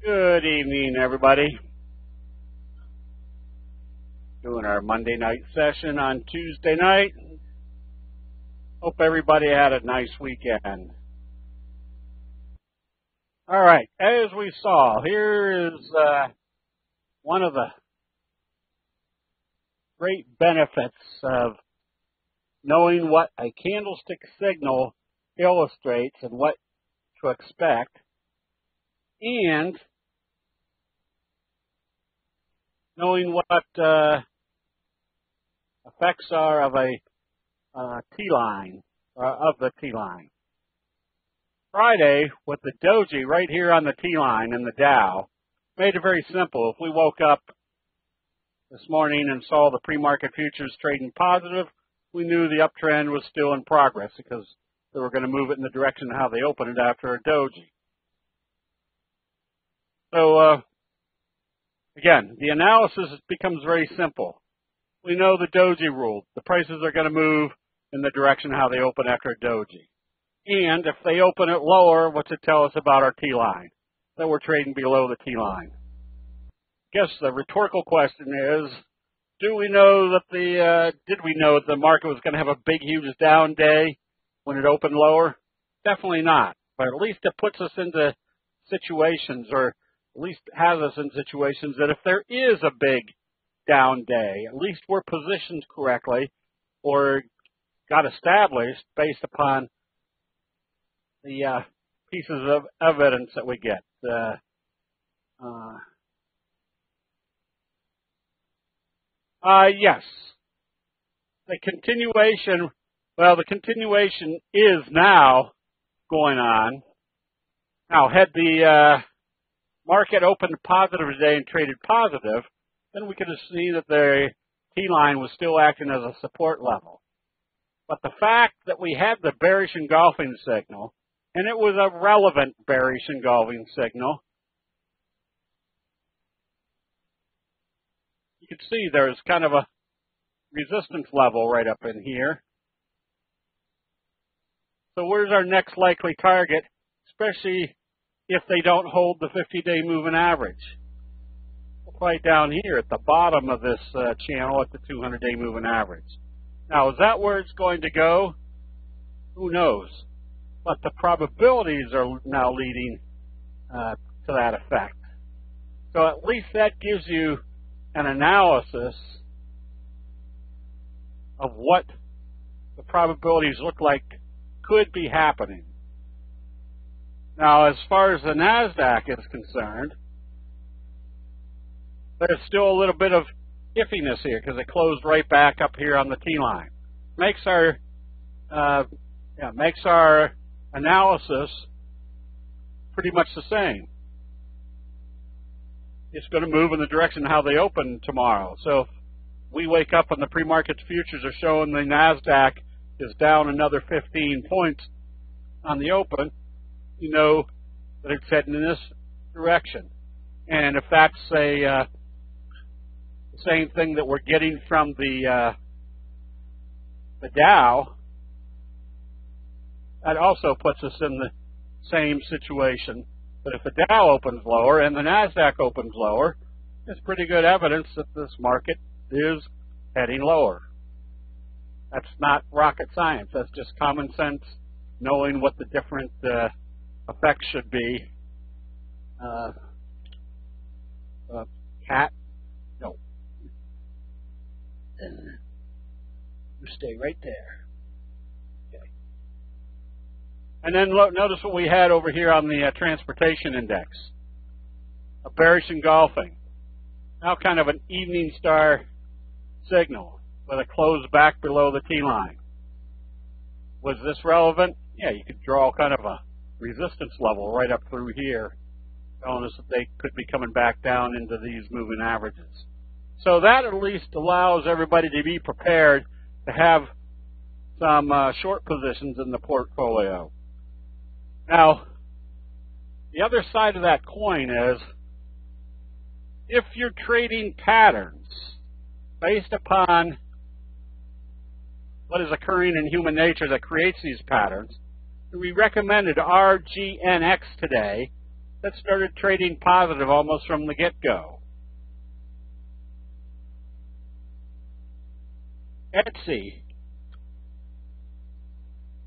Good evening, everybody. Doing our Monday night session on Tuesday night. Hope everybody had a nice weekend. All right, as we saw, here is one of the great benefits of knowing what a candlestick signal illustrates and what to expect, and knowing what effects are of a T-line, of the T-line. Friday, with the doji right here on the T-line in the Dow, made it very simple. If we woke up this morning and saw the pre-market futures trading positive, we knew the uptrend was still in progress because they were going to move it in the direction of how they opened it after a doji. So, again, the analysis becomes very simple. We know the doji rule. The prices are going to move in the direction of how they open after a doji. And if they open it lower, what's it tell us about our T-line? That we're trading below the T-line. I guess the rhetorical question is, did we know that the market was going to have a big, huge down day when it opened lower? Definitely not. But at least it puts us into situations, or at least has us in situations that if there is a big down day, at least we're positioned correctly or got established based upon the pieces of evidence that we get. Yes. The continuation is now going on. Now, had the market opened positive today and traded positive, then we could have seen that the T-line was still acting as a support level. But the fact that we had the bearish engulfing signal, and it was a relevant bearish engulfing signal, you can see there's kind of a resistance level right up in here. So where's our next likely target, especially if they don't hold the 50-day moving average? Right down here at the bottom of this channel at the 200-day moving average. Now, is that where it's going to go? Who knows? But the probabilities are now leading to that effect. So at least that gives you an analysis of what the probabilities look like could be happening. Now, as far as the Nasdaq is concerned, there's still a little bit of iffiness here because it closed right back up here on the T-line. Makes our analysis pretty much the same. It's going to move in the direction of how they open tomorrow. So if we wake up and the pre-market futures are showing the Nasdaq is down another 15 points on the open, you know that it's heading in this direction. And if that's the same thing that we're getting from the Dow, that also puts us in the same situation. But if the Dow opens lower and the Nasdaq opens lower, it's pretty good evidence that this market is heading lower. That's not rocket science. That's just common sense, knowing what the different effects should be. Cat? No. You stay right there. Okay. And then notice what we had over here on the transportation index. A bearish engulfing. Now kind of an evening star signal with a close back below the T-line. Was this relevant? Yeah, you could draw kind of a resistance level right up through here, telling us that they could be coming back down into these moving averages. So that at least allows everybody to be prepared to have some short positions in the portfolio. Now, the other side of that coin is, if you're trading patterns based upon what is occurring in human nature that creates these patterns, we recommended RGNX today that started trading positive almost from the get-go. Etsy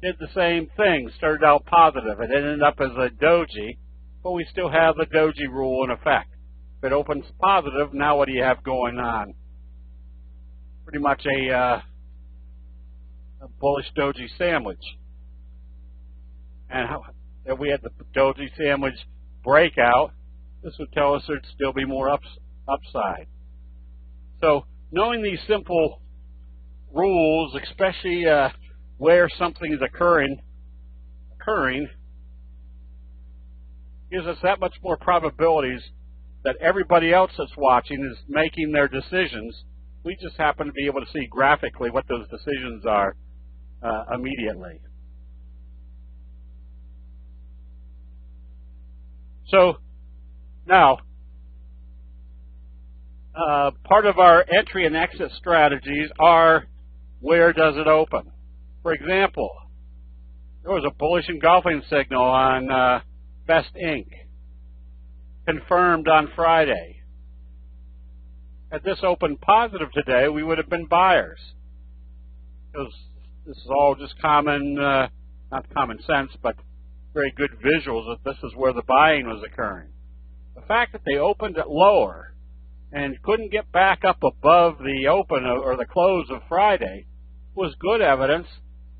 did the same thing, started out positive. It ended up as a doji, but we still have the doji rule in effect. If it opens positive, now what do you have going on? Pretty much a bullish doji sandwich. And if we had the doji sandwich breakout, this would tell us there'd still be more upside. So knowing these simple rules, especially where something is occurring, gives us that much more probabilities that everybody else that's watching is making their decisions. We just happen to be able to see graphically what those decisions are immediately. So now, part of our entry and exit strategies are where does it open? For example, there was a bullish engulfing signal on Best Inc. confirmed on Friday. Had this opened positive today, we would have been buyers. Because this is all just common, not common sense, but very good visuals that this is where the buying was occurring. The fact that they opened it lower and couldn't get back up above the open or the close of Friday was good evidence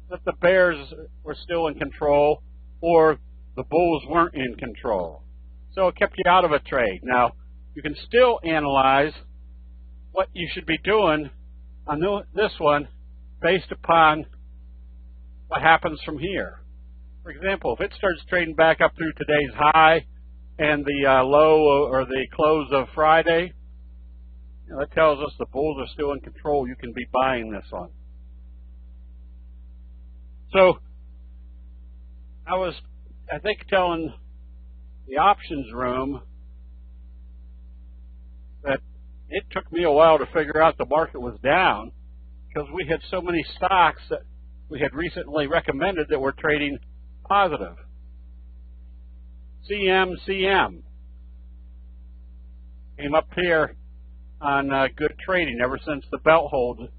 that the bears were still in control or the bulls weren't in control. So it kept you out of a trade. Now, you can still analyze what you should be doing on this one based upon what happens from here. For example, if it starts trading back up through today's high and the low or the close of Friday, that tells us the bulls are still in control. You can be buying this one. So I was, I think, telling the options room that it took me a while to figure out the market was down because we had so many stocks that we had recently recommended that were trading positive. CM came up here on good trading ever since the belt hold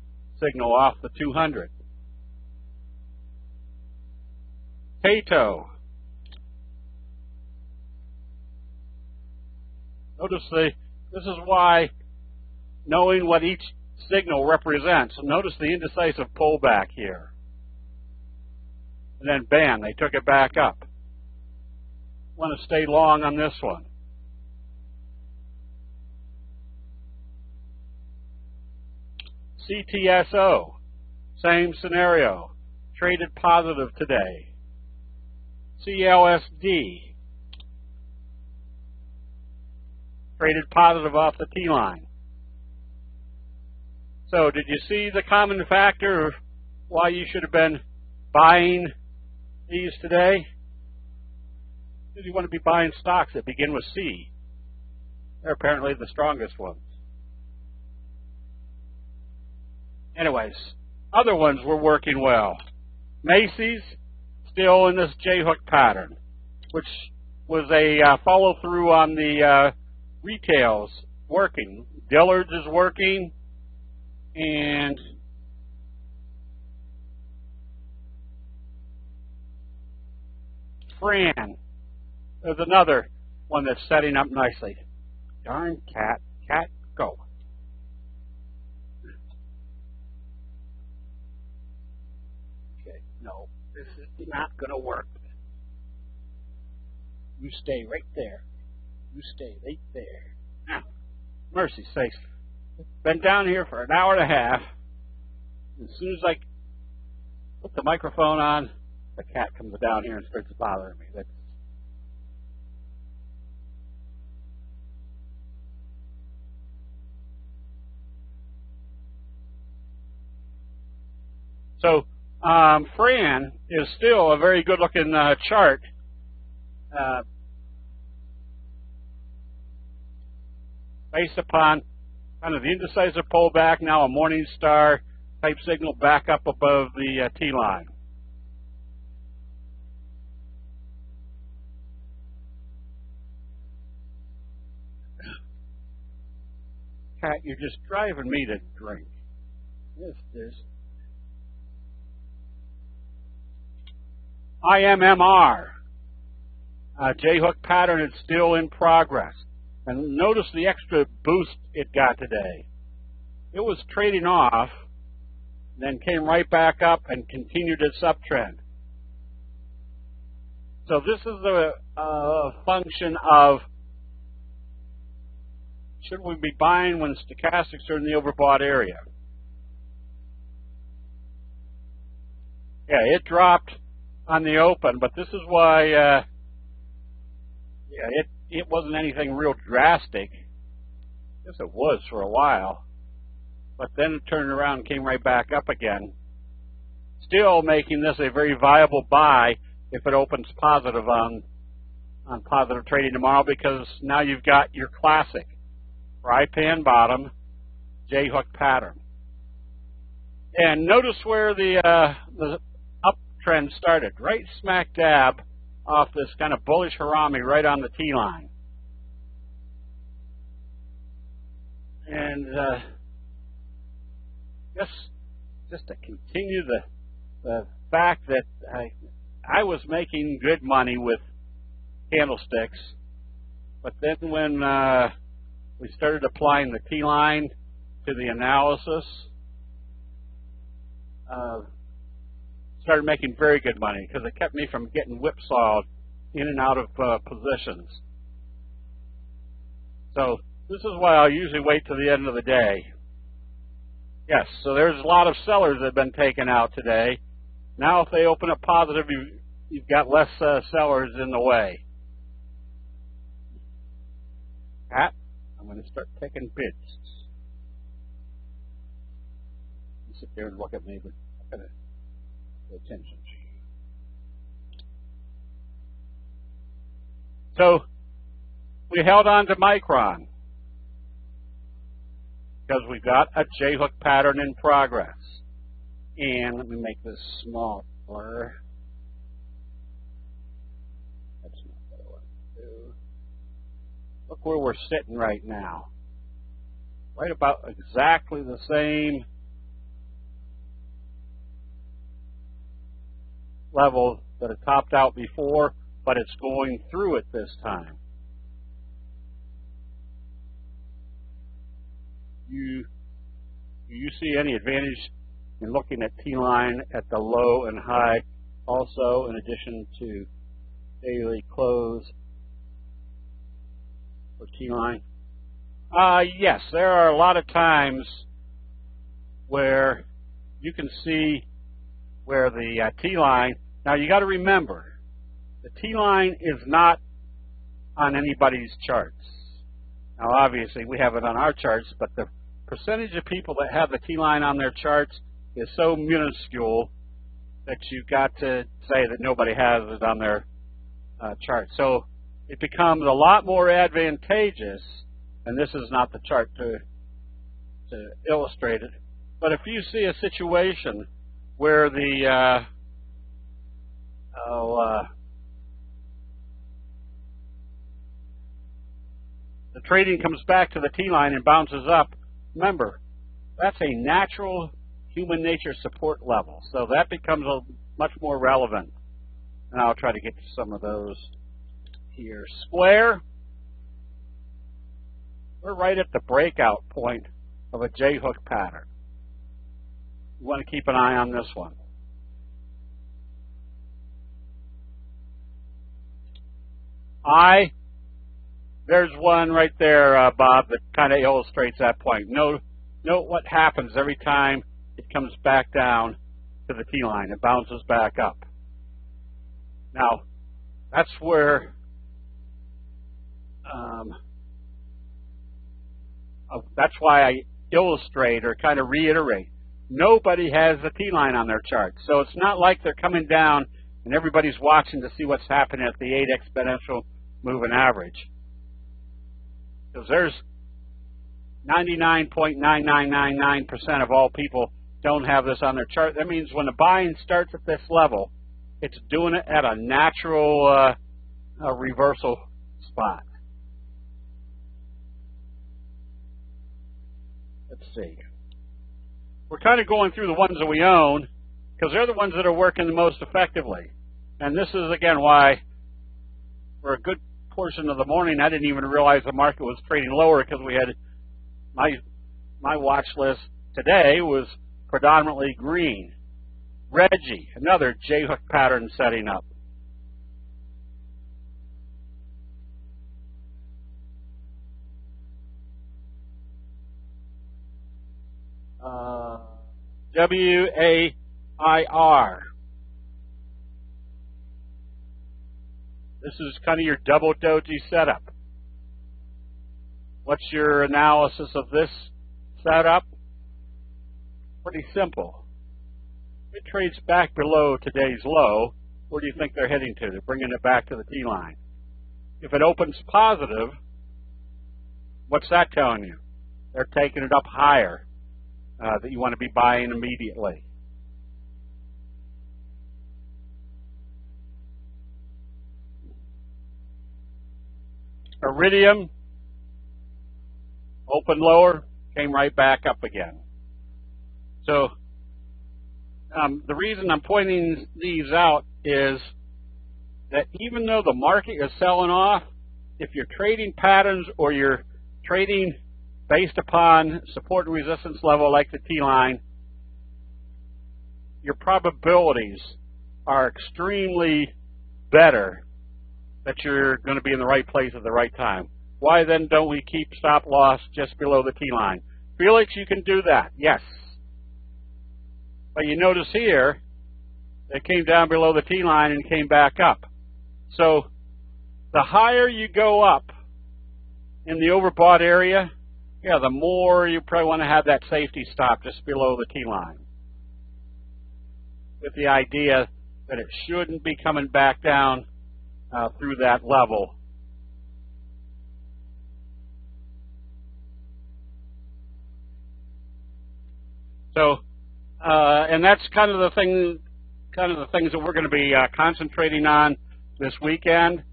signal off the 200. Cato. Notice this is why knowing what each signal represents. Notice the indecisive pullback here. And then bam, they took it back up. Want to stay long on this one. CTSO, same scenario. Traded positive today. CLSD, traded positive off the T-line. So did you see the common factor of why you should have been buying these today? Because you want to be buying stocks that begin with C. They're apparently the strongest ones. Anyways, other ones were working well. Macy's, still in this J-hook pattern, which was a follow-through on the retails working. Dillard's is working, and Fran is another one that's setting up nicely. Darn cat, go. Okay, no, this is not going to work. You stay right there. You stay right there. Now, mercy sakes. Been down here for an hour and a half. As soon as I put the microphone on, the cat comes down here and starts bothering me. So, Fran is still a very good-looking chart. Based upon kind of the indecisive pullback, now a morning star type signal back up above the T-line. Cat, you're just driving me to drink. This. IMMR. J-hook pattern is still in progress. And notice the extra boost it got today. It was trading off, then came right back up and continued its uptrend. So this is a function of, should we be buying when stochastics are in the overbought area? Yeah, it dropped on the open, but this is why it wasn't anything real drastic. Yes, it was for a while, but then it turned around and came right back up again. Still making this a very viable buy if it opens positive on positive trading tomorrow, because now you've got your classic fry pan bottom J-hook pattern. And notice where the uptrend started, right smack dab off this kind of bullish harami right on the T-line. And just to continue the fact that I was making good money with candlesticks, but then when we started applying the T-line to the analysis, started making very good money because it kept me from getting whipsawed in and out of positions. So this is why I'll usually wait till the end of the day. Yes, so there's a lot of sellers that have been taken out today. Now if they open up positive, you've got less sellers in the way. Pat, I'm going to start taking bids. You sit there and look at me, but I'm going to pay attention. So we held on to Micron because we've got a J-hook pattern in progress. And let me make this smaller. That's not what I want to do. Look where we're sitting right now. Right about exactly the same level that it topped out before, but it's going through it this time. Do you see any advantage in looking at T-line at the low and high also, in addition to daily close for T-line? Yes, there are a lot of times where you can see where the T-line, now you got to remember, the T-line is not on anybody's charts. Now obviously we have it on our charts, but the percentage of people that have the T-line on their charts is so minuscule that you've got to say that nobody has it on their chart. So it becomes a lot more advantageous, and this is not the chart to illustrate it, but if you see a situation where the trading comes back to the T-line and bounces up, remember, that's a natural human nature support level. So that becomes much more relevant. And I'll try to get to some of those here. Square, we're right at the breakout point of a J-hook pattern. You want to keep an eye on this one. There's one right there, Bob, that kind of illustrates that point. Note what happens every time it comes back down to the T-line. It bounces back up. Now, that's where that's why I illustrate or kind of reiterate. Nobody has the T-line on their chart. So it's not like they're coming down and everybody's watching to see what's happening at the 8 exponential moving average. Because there's 99.9999% of all people don't have this on their chart. That means when the buying starts at this level, it's doing it at a natural reversal spot. Let's see. We're kind of going through the ones that we own because they're the ones that are working the most effectively. And this is, again, why for a good portion of the morning I didn't even realize the market was trading lower because we had my watch list today was predominantly green. Reggie, another J-hook pattern setting up. WAIR. This is kind of your double doji setup. What's your analysis of this setup? Pretty simple. It trades back below today's low. Where do you think they're heading to? They're bringing it back to the T-line. If it opens positive, what's that telling you? They're taking it up higher, that you want to be buying immediately. Iridium, opened lower, came right back up again. So the reason I'm pointing these out is that even though the market is selling off, if you're trading patterns or you're trading based upon support and resistance level like the T-line, your probabilities are extremely better that you're going to be in the right place at the right time. Why then don't we keep stop loss just below the T-line? Felix, you can do that, yes. But you notice here, they came down below the T-line and came back up. So the higher you go up in the overbought area, yeah, the more you probably want to have that safety stop just below the T-line, with the idea that it shouldn't be coming back down through that level. So, and that's kind of the things that we're going to be concentrating on this weekend,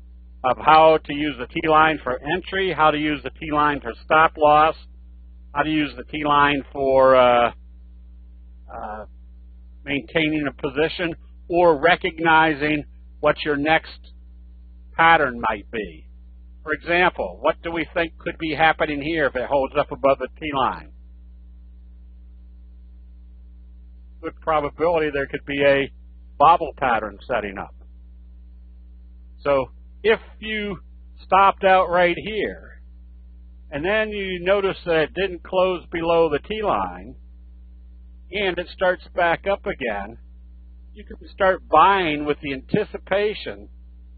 of how to use the T-line for entry, how to use the T-line for stop loss, how to use the T-line for maintaining a position, or recognizing what your next pattern might be. For example, what do we think could be happening here if it holds up above the T-line? Good probability there could be a bobble pattern setting up. So if you stopped out right here, and then you notice that it didn't close below the T-line, and it starts back up again, you can start buying with the anticipation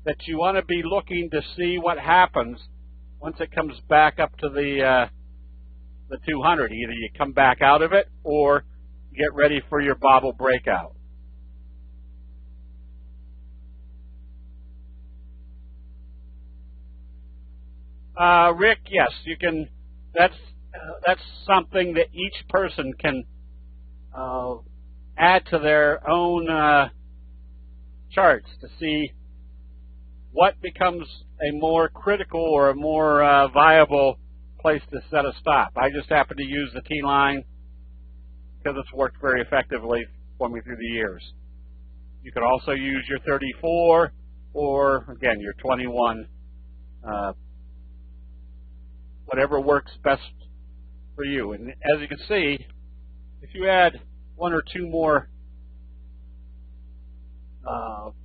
that you want to be looking to see what happens once it comes back up to the 200. Either you come back out of it or get ready for your bobble breakout. Rick, yes, you can. That's something that each person can add to their own charts to see what becomes a more critical or a more viable place to set a stop. I just happen to use the T-line because it's worked very effectively for me through the years. You could also use your 34 or, again, your 21, whatever works best for you. And as you can see, if you add one or two more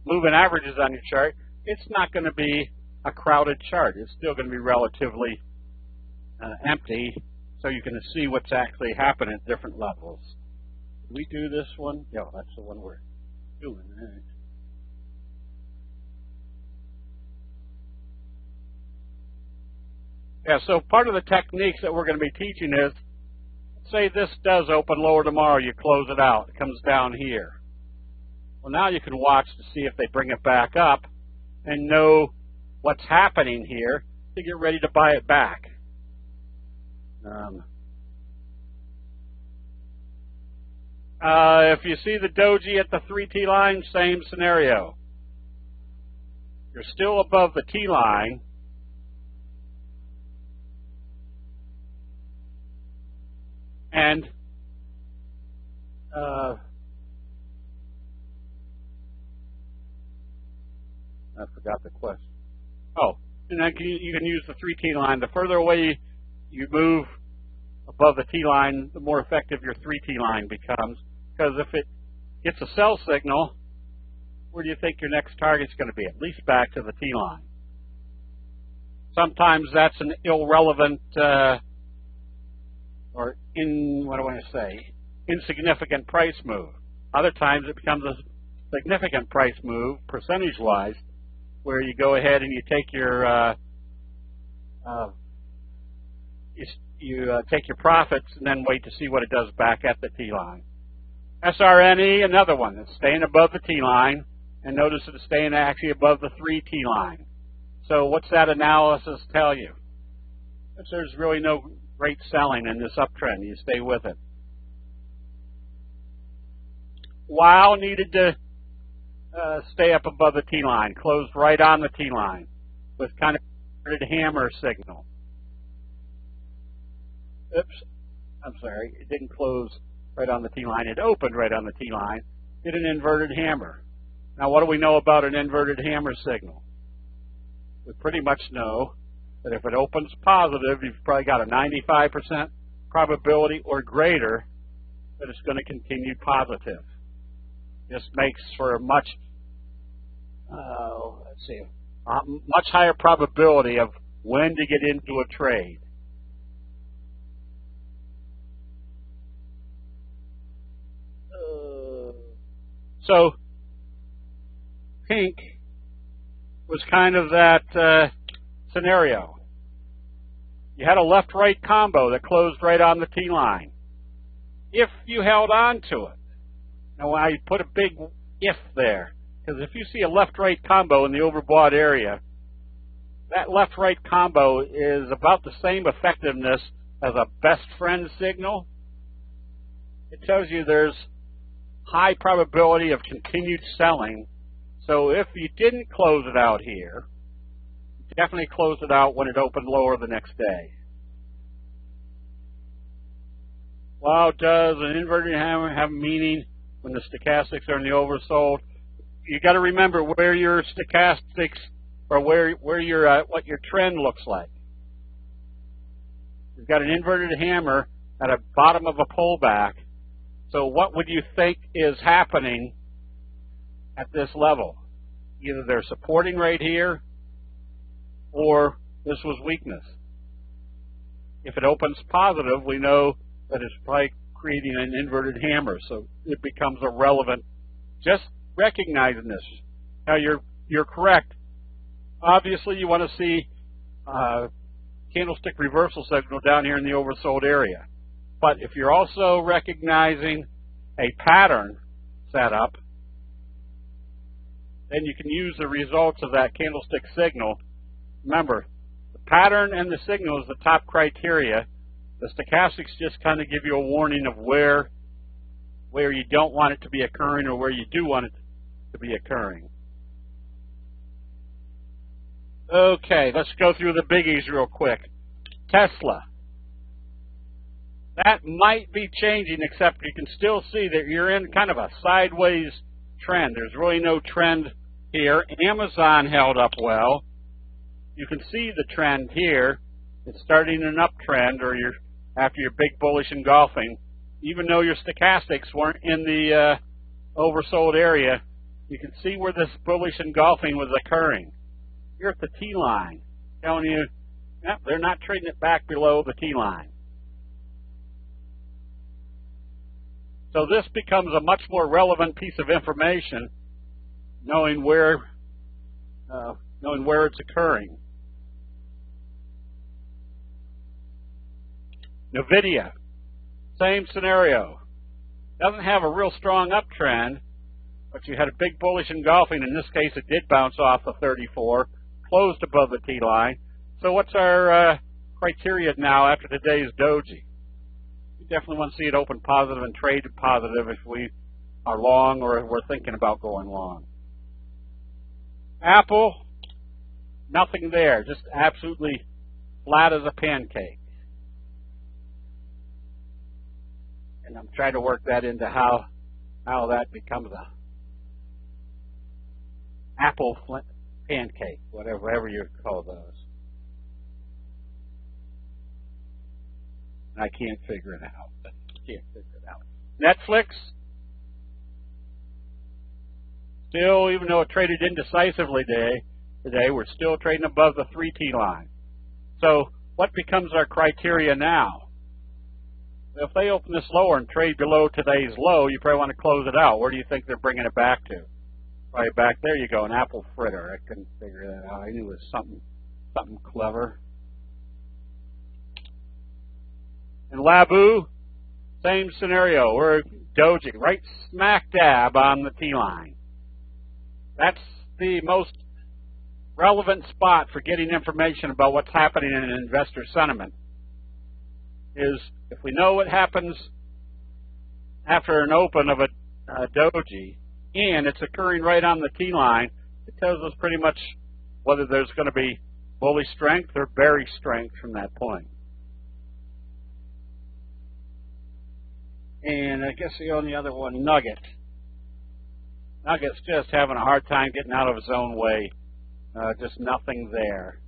moving averages on your chart, it's not going to be a crowded chart. It's still going to be relatively empty, so you can see what's actually happening at different levels. Did we do this one? Yeah, that's the one we're doing. Right. Yeah, so part of the techniques that we're going to be teaching is, say this does open lower tomorrow, you close it out, it comes down here. Well, now you can watch to see if they bring it back up and know what's happening here to get ready to buy it back. If you see the doji at the 3T line, same scenario. You're still above the T line. And I forgot the question. Oh, and then you can use the 3T line. The further away you move above the T line, the more effective your 3T line becomes. Because if it gets a sell signal, where do you think your next target's going to be? At least back to the T line. Sometimes that's an irrelevant insignificant price move. Other times it becomes a significant price move, percentage-wise, where you go ahead and you take your take your profits and then wait to see what it does back at the T line. SRNE, another one. It's staying above the T line, and notice it's staying actually above the 3T line. So what's that analysis tell you? That there's really no great selling in this uptrend. You stay with it. Wow needed to stay up above the T line, closed right on the T line with kind of inverted hammer signal. Oops, I'm sorry, it didn't close right on the T line. It opened right on the T line. Did an inverted hammer. Now, what do we know about an inverted hammer signal? We pretty much know that if it opens positive, you've probably got a 95% probability or greater that it's going to continue positive. This makes for a much higher probability of when to get into a trade. So pink was kind of that scenario. You had a left-right combo that closed right on the T line. If you held on to it, now I put a big if there, because if you see a left-right combo in the overbought area, that left-right combo is about the same effectiveness as a best friend signal. It tells you there's high probability of continued selling. So if you didn't close it out here, definitely close it out when it opened lower the next day. Well, does an inverted hammer have meaning when the stochastics are in the oversold? You got to remember where your stochastics or where your what your trend looks like. You've got an inverted hammer at a bottom of a pullback. So what would you think is happening at this level? Either they're supporting right here, or this was weakness. If it opens positive, we know that it's probably creating an inverted hammer, so it becomes irrelevant. Just recognizing this. Now you're correct. Obviously, you want to see candlestick reversal signal down here in the oversold area. But if you're also recognizing a pattern setup, then you can use the results of that candlestick signal. Remember, the pattern and the signal is the top criteria. The stochastics just kind of give you a warning of where you don't want it to be occurring or where you do want it to be occurring. Okay, let's go through the biggies real quick. Tesla. That might be changing, except you can still see that you're in kind of a sideways trend. There's really no trend here. Amazon held up well. You can see the trend here. It's starting an uptrend, or after your big bullish engulfing. Even though your stochastics weren't in the oversold area, you can see where this bullish engulfing was occurring. You're at the T line, telling you, yep, they're not trading it back below the T line. So this becomes a much more relevant piece of information, knowing where it's occurring. NVIDIA, same scenario. Doesn't have a real strong uptrend, but you had a big bullish engulfing. In this case, it did bounce off the 34, closed above the T line. So what's our criteria now after today's doji? We definitely want to see it open positive and trade positive if we are long or if we're thinking about going long. Apple, nothing there, just absolutely flat as a pancake. And I'm trying to work that into how that becomes a apple pancake, whatever you call those. And I can't figure it out. Netflix, still, even though it traded indecisively today, we're still trading above the 3T line. So what becomes our criteria now? If they open this lower and trade below today's low, you probably want to close it out. Where do you think they're bringing it back to? Probably back there you go, an apple fritter. I couldn't figure that out. I knew it was something clever. And Labu, same scenario. We're dojing right smack dab on the T line. That's the most relevant spot for getting information about what's happening in investor sentiment. Is if we know what happens after an open of a doji, and it's occurring right on the T line, it tells us pretty much whether there's going to be bullish strength or bearish strength from that point. And I guess the only other one, Nugget. Nugget's just having a hard time getting out of his own way. Just nothing there.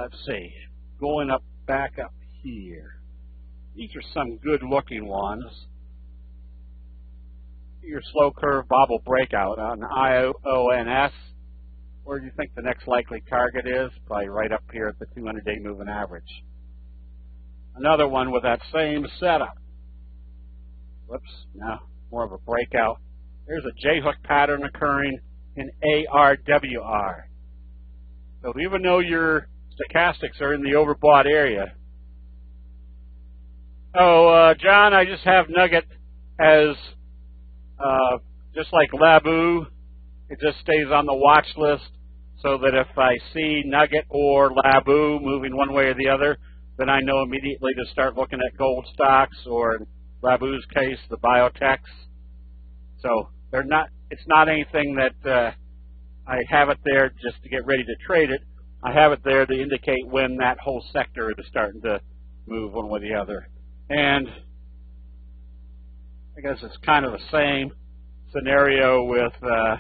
Let's see. Going back up here. These are some good-looking ones. Your slow curve bobble breakout on IONS. Where do you think the next likely target is? Probably right up here at the 200-day moving average. Another one with that same setup. Whoops, now more of a breakout. There's a J-hook pattern occurring in ARWR. So even though your stochastics are in the overbought area. Oh, John, I just have Nugget as just like Labu. It just stays on the watch list so that if I see Nugget or Labu moving one way or the other, then I know immediately to start looking at gold stocks, or in Labu's case, the biotechs. So they're not. It's not anything that I have it there just to get ready to trade it. I have it there to indicate when that whole sector is starting to move one way or the other. And I guess it's kind of the same scenario with, I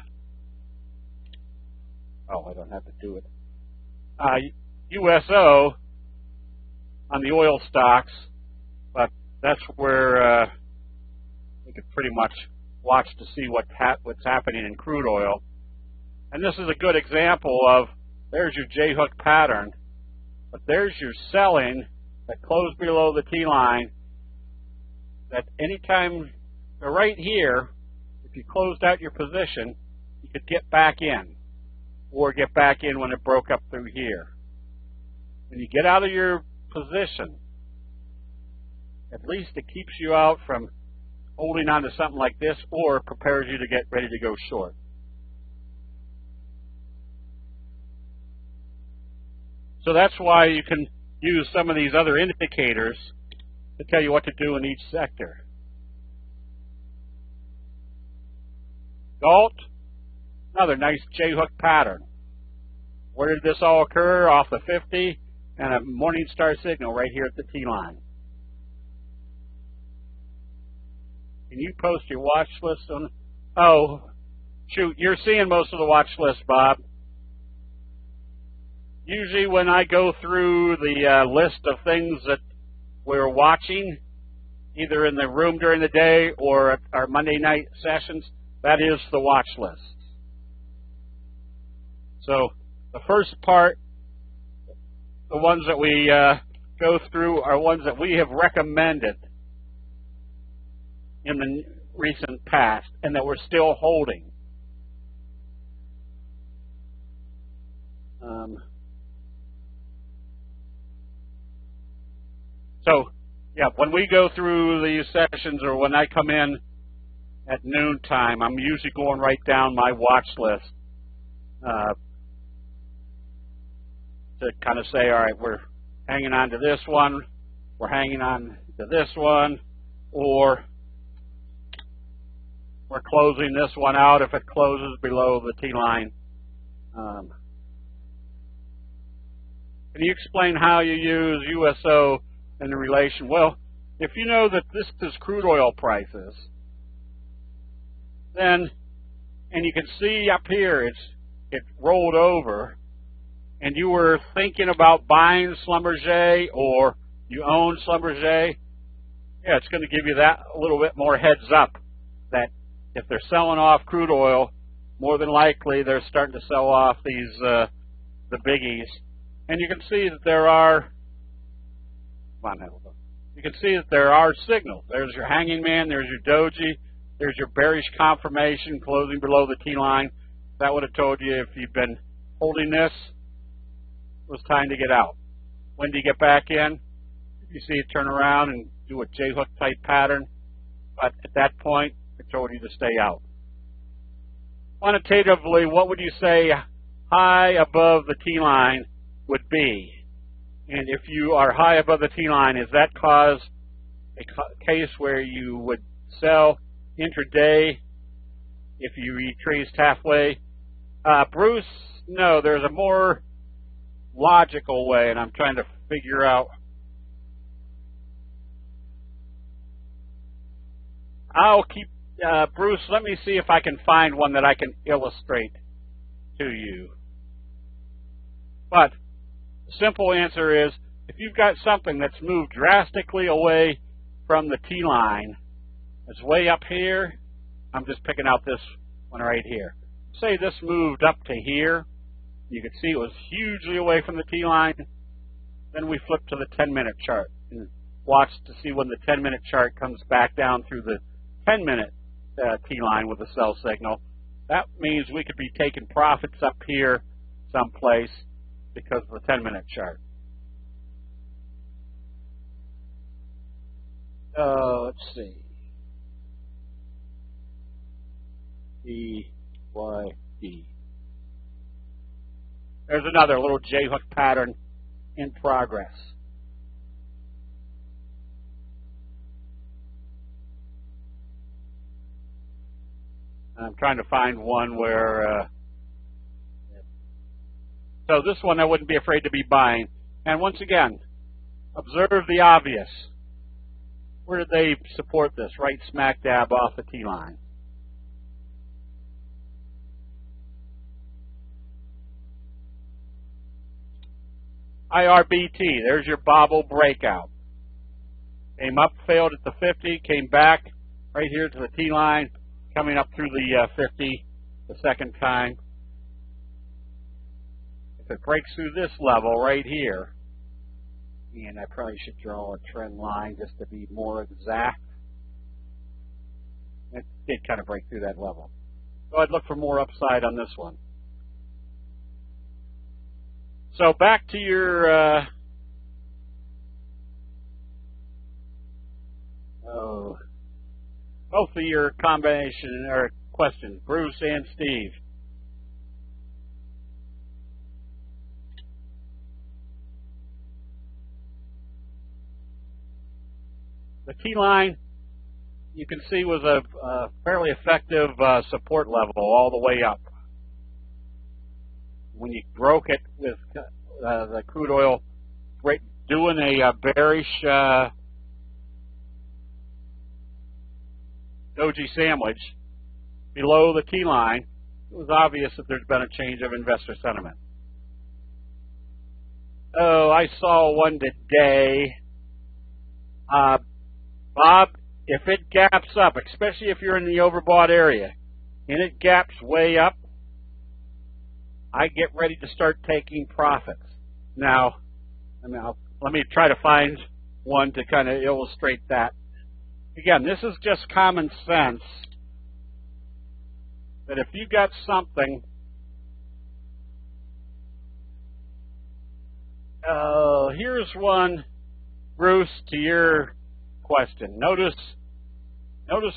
don't have to do it. USO on the oil stocks, but that's where we could pretty much watch to see what's happening in crude oil. And this is a good example of, there's your J-hook pattern, but there's your selling that closed below the T-line, that anytime, right here, if you closed out your position, you could get back in, or get back in when it broke up through here. When you get out of your position, at least it keeps you out from holding on to something like this, or prepares you to get ready to go short. So that's why you can use some of these other indicators to tell you what to do in each sector. Gold, another nice J-hook pattern. Where did this all occur? Off the 50 and a morning star signal right here at the T-line. Can you post your watch list on? Oh, shoot, you're seeing most of the watch list, Bob. Usually when I go through the list of things that we're watching, either in the room during the day or at our Monday night sessions, that is the watch list. So the first part, the ones that we go through are ones that we have recommended in the recent past and that we're still holding. So, yeah, when we go through these sessions, or when I come in at noon time, I'm usually going right down my watch list to kind of say, all right, we're hanging on to this one, we're hanging on to this one, or we're closing this one out if it closes below the T-line. Can you explain how you use USO in the relation? Well, if you know that this is crude oil prices, then, and you can see up here it rolled over, and you were thinking about buying Schlumberger, or you own Schlumberger, yeah, it's going to give you that a little bit more heads up that if they're selling off crude oil, more than likely they're starting to sell off these the biggies. And you can see that there are, you can see that there are signals. There's your hanging man, there's your doji, there's your bearish confirmation closing below the T-line. That would have told you if you've been holding this, it was time to get out. When do you get back in? You see it turn around and do a J-hook type pattern, but at that point, it told you to stay out. Quantitatively, what would you say high above the T-line would be? And if you are high above the T-line, is that cause a case where you would sell intraday if you retraced halfway? Bruce, no, there's a more logical way, and I'm trying to figure out. I'll keep, Bruce, let me see if I can find one that I can illustrate to you. But the simple answer is, if you've got something that's moved drastically away from the T-line, it's way up here, I'm just picking out this one right here. Say this moved up to here, you can see it was hugely away from the T-line, then we flip to the 10-minute chart and watch to see when the 10-minute chart comes back down through the 10-minute T-line with a sell signal. That means we could be taking profits up here someplace because of the 10-minute chart. Let's see. DYD. There's another little J-hook pattern in progress. I'm trying to find one where, so this one I wouldn't be afraid to be buying. And once again, observe the obvious. Where did they support this? Right smack dab off the T-line. IRBT, there's your bobble breakout. Came up, failed at the 50, came back right here to the T-line, coming up through the 50 the second time. If it breaks through this level right here, and I probably should draw a trend line just to be more exact. It did kind of break through that level. So I'd look for more upside on this one. So back to your both of your combination or questions, Bruce and Steve. The T-line, you can see, was a fairly effective support level all the way up. When you broke it with the crude oil doing a bearish doji sandwich below the T-line, it was obvious that there's been a change of investor sentiment. Oh, I saw one today. Bob, if it gaps up, especially if you're in the overbought area, and it gaps way up, I get ready to start taking profits. Now, let me try to find one to kind of illustrate that. Again, this is just common sense that if you got something, here's one, Bruce, to your question. Notice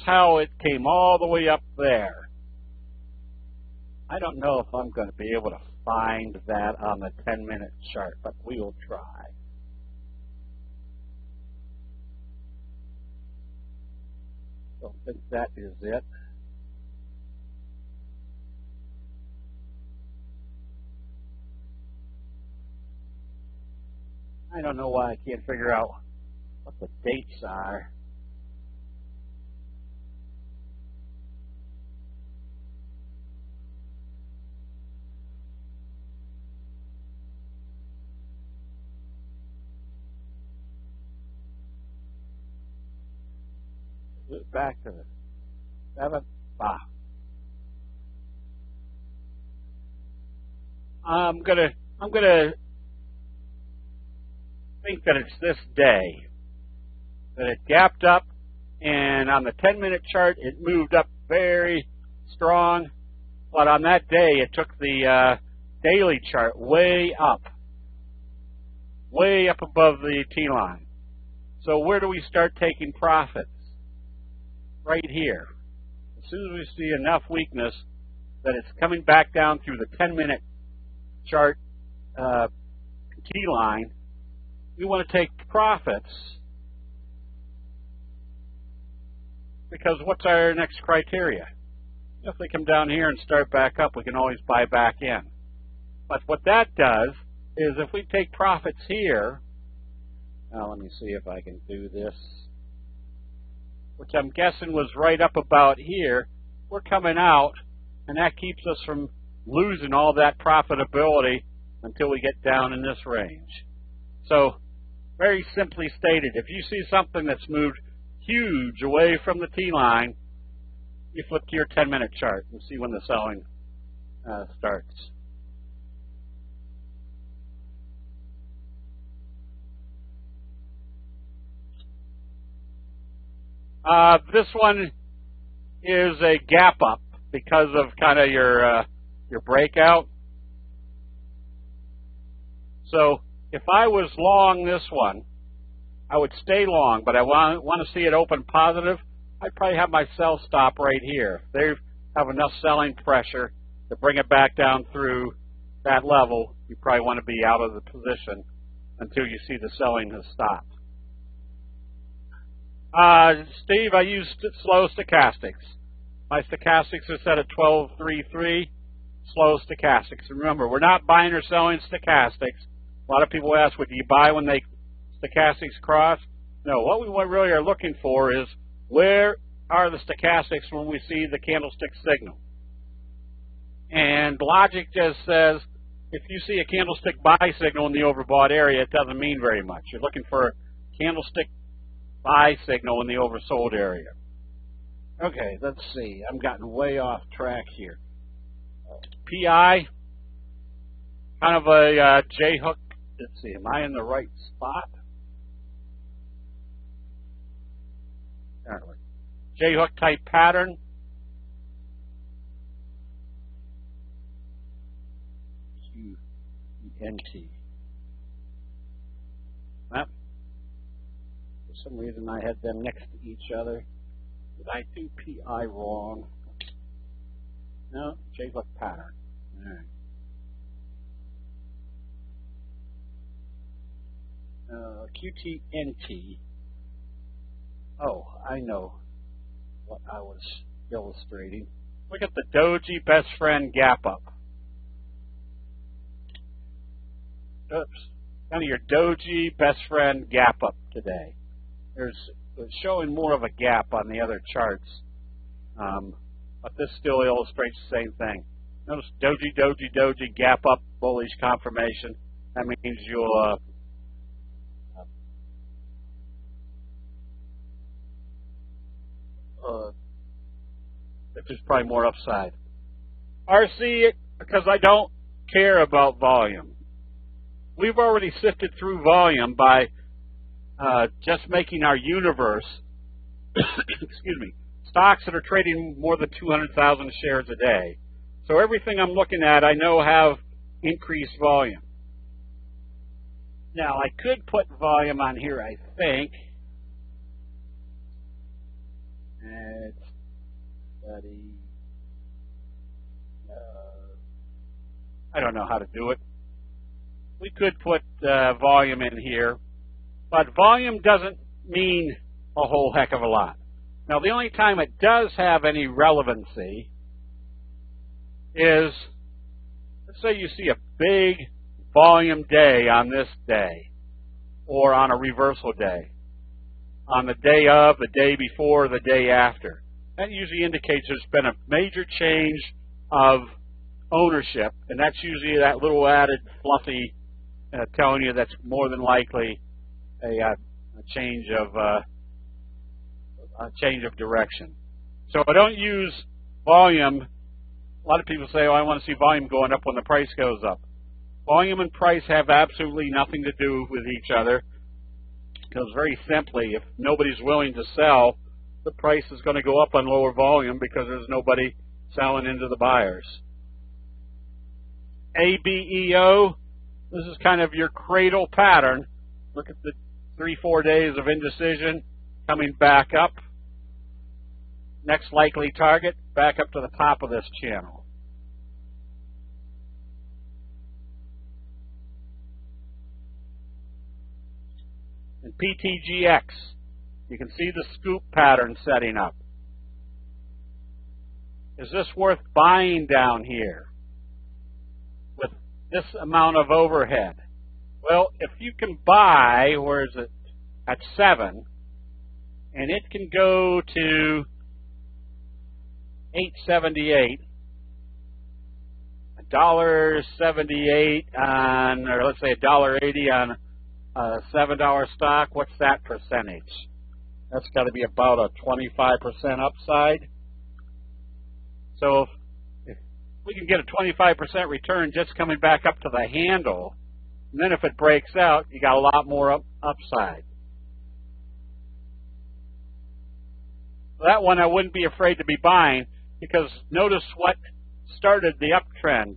how it came all the way up there. I don't know if I'm going to be able to find that on the 10-minute chart, but we will try. Don't think that is it. I don't know why I can't figure out what the dates are. Back to the 7th. I'm gonna think that it's this day that it gapped up, and on the 10-minute chart it moved up very strong, but on that day it took the daily chart way up above the T-line. So where do we start taking profits? Right here. As soon as we see enough weakness that it's coming back down through the 10-minute chart T-line, we want to take profits, because what's our next criteria? If they come down here and start back up, we can always buy back in. But what that does is if we take profits here, now let me see if I can do this, which I'm guessing was right up about here, we're coming out, and that keeps us from losing all that profitability until we get down in this range. So, very simply stated, if you see something that's moved huge away from the T-line, you flip to your 10-minute chart and see when the selling starts. This one is a gap up because of kind of your breakout. So if I was long this one, I would stay long, but I want to see it open positive. I'd probably have my sell stop right here. If they have enough selling pressure to bring it back down through that level, you probably want to be out of the position until you see the selling has stopped. Steve, I used slow stochastics. My stochastics are set at 12.33, slow stochastics. Remember, we're not buying or selling stochastics. A lot of people ask, what do you buy when they stochastics cross? No, what we really are looking for is where are the stochastics when we see the candlestick signal. And logic just says if you see a candlestick buy signal in the overbought area, it doesn't mean very much. You're looking for a candlestick buy signal in the oversold area. Okay, let's see. I'm gotten way off track here. PI, kind of a J-hook. Let's see, am I in the right spot? Apparently. J-hook type pattern. QENT. Well, for some reason I had them next to each other. Did I do PI wrong? No, J-hook pattern. All right. QTNT. Oh, I know what I was illustrating. Look at the Doji best friend gap up. Oops. Kind of your Doji best friend gap up today. It's showing more of a gap on the other charts. But this still illustrates the same thing. Notice Doji, Doji, Doji, gap up, bullish confirmation. That means you'll there's probably more upside. RC, because I don't care about volume. We've already sifted through volume by just making our universe, excuse me, stocks that are trading more than 200,000 shares a day. So everything I'm looking at, I know have increased volume. Now, I could put volume on here, I think. It's study. I don't know how to do it. We could put volume in here, but volume doesn't mean a whole heck of a lot. Now, the only time it does have any relevancy is, let's say you see a big volume day on this day, or on a reversal day, on the day of, the day before, the day after. That usually indicates there's been a major change of ownership, and that's usually that little added fluffy telling you that's more than likely a change of direction. So I don't use volume. A lot of people say, "Oh, I want to see volume going up when the price goes up." Volume and price have absolutely nothing to do with each other, because very simply, if nobody's willing to sell, the price is going to go up on lower volume because there's nobody selling into the buyers. ABEO, this is kind of your cradle pattern. Look at the 3-4 days of indecision coming back up. Next likely target, back up to the top of this channel. And PTGX, you can see the scoop pattern setting up. Is this worth buying down here with this amount of overhead? Well, if you can buy, where is it, at 7, and it can go to 8.78, $1.78 on, or let's say $1.80 on a $7 stock, what's that percentage? That's got to be about a 25% upside. So if we can get a 25% return just coming back up to the handle, and then if it breaks out, you got a lot more upside. That one I wouldn't be afraid to be buying, because notice what started the uptrend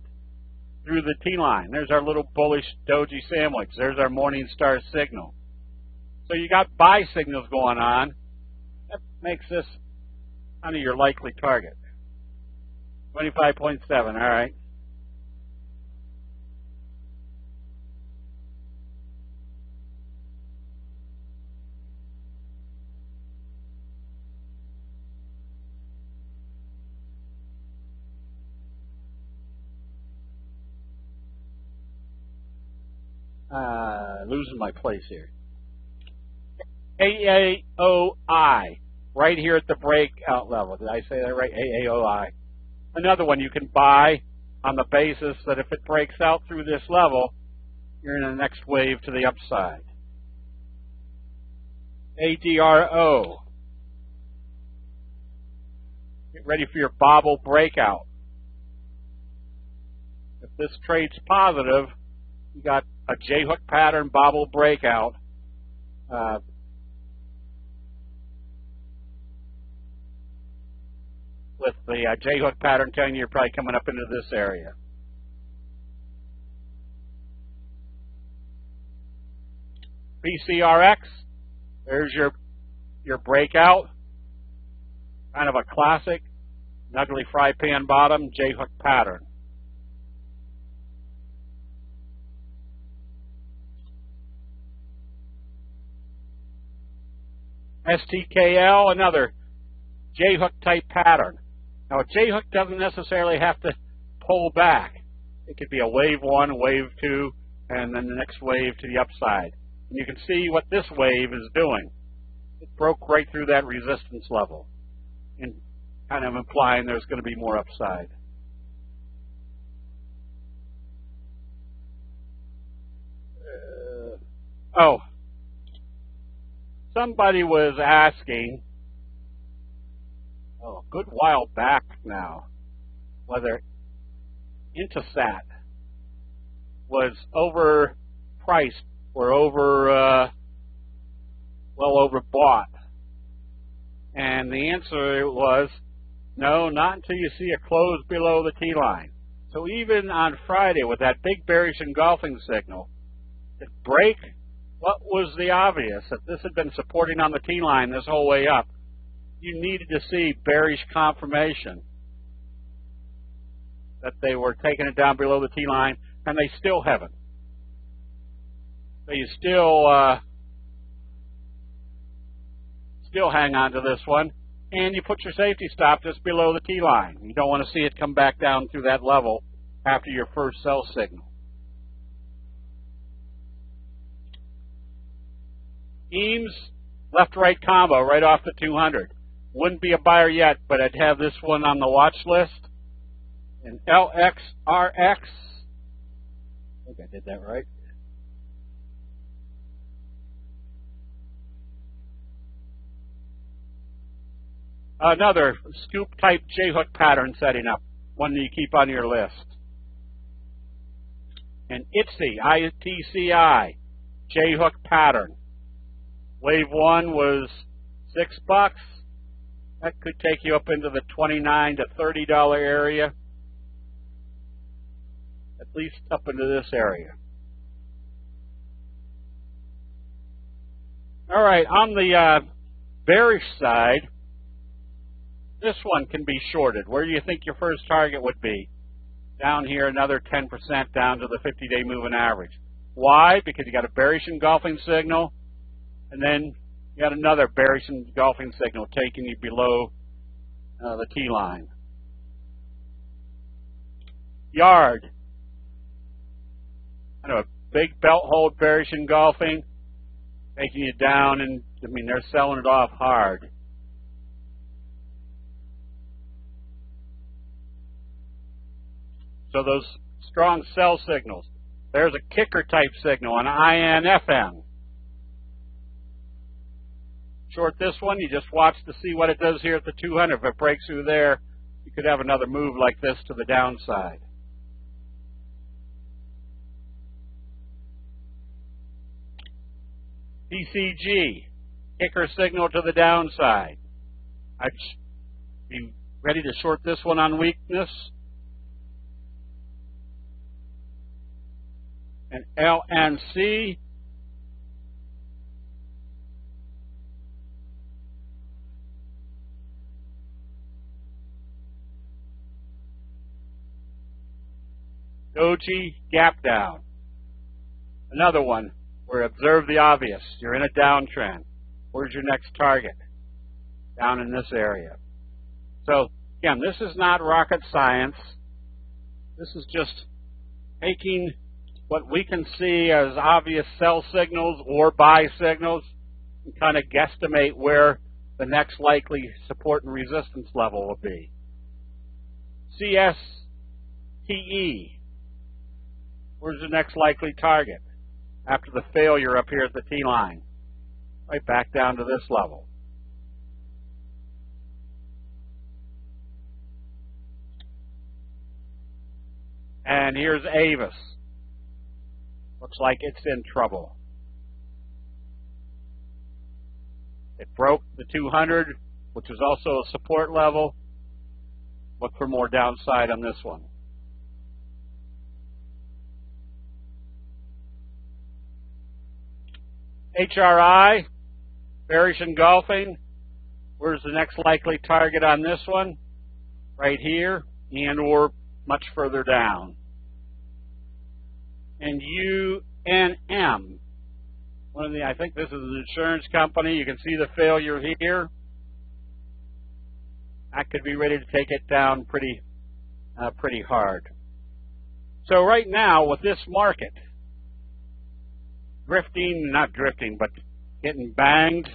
through the T-line. There's our little bullish doji sandwich. There's our morning star signal. So you got buy signals going on. That makes this kind of your likely target. 25.7, all right. Losing my place here. AAOI, right here at the breakout level. Did I say that right? AAOI. Another one you can buy on the basis that if it breaks out through this level, you're in the next wave to the upside. ADRO. Get ready for your bobble breakout. If this trade's positive, you got a J-hook pattern bobble breakout. With the J-hook pattern telling you you're probably coming up into this area. BCRX, there's your breakout. Kind of a classic, ugly fry pan bottom, J-hook pattern. STKL, another J-hook type pattern. Now, a J-hook doesn't necessarily have to pull back. It could be a wave 1, wave 2, and then the next wave to the upside. And you can see what this wave is doing. It broke right through that resistance level, and kind of implying there's going to be more upside. Somebody was asking, a good while back now, whether Intelsat was overpriced or well overbought. And the answer was, no, not until you see a close below the T-line. So even on Friday with that big bearish engulfing signal, to break what was the obvious, that this had been supporting on the T-line this whole way up, you needed to see bearish confirmation that they were taking it down below the T-line, and they still haven't. So you still hang on to this one. and you put your safety stop just below the T line. You don't want to see it come back down through that level after your first sell signal. Eames, left-right combo right off the 200. Wouldn't be a buyer yet, but I'd have this one on the watch list. And LXRX, I think I did that right. Another scoop-type J-hook pattern setting up, one that you keep on your list. And ITCI, ITCI, J-hook pattern. Wave 1 was $6. That could take you up into the $29 to $30 area. At least up into this area. All right, on the bearish side, this one can be shorted. Where do you think your first target would be? Down here, another 10% down to the 50-day moving average. Why? Because you got a bearish engulfing signal, and then you got another bearish engulfing signal taking you below the T line. Yard. I know a big belt hold bearish engulfing, taking you down, and I mean they're selling it off hard. So those strong sell signals. There's a kicker type signal, an INFM. Short this one, you just watch to see what it does here at the 200. If it breaks through there, you could have another move like this to the downside. PCG, kicker signal to the downside. I'd be ready to short this one on weakness. And LNC, Doji, gap down. Another one where observe the obvious. You're in a downtrend. Where's your next target? Down in this area. So, again, this is not rocket science. This is just taking what we can see as obvious sell signals or buy signals and kind of guesstimate where the next likely support and resistance level will be. CSTE. Where's the next likely target after the failure up here at the T line? Right back down to this level. And here's Avis. Looks like it's in trouble. It broke the 200, which is also a support level. Look for more downside on this one. HRI, bearish engulfing. Where's the next likely target on this one? Right here, and or much further down. And UNM, I think this is an insurance company. You can see the failure here. I could be ready to take it down pretty hard. So right now with this market, not drifting, but getting banged,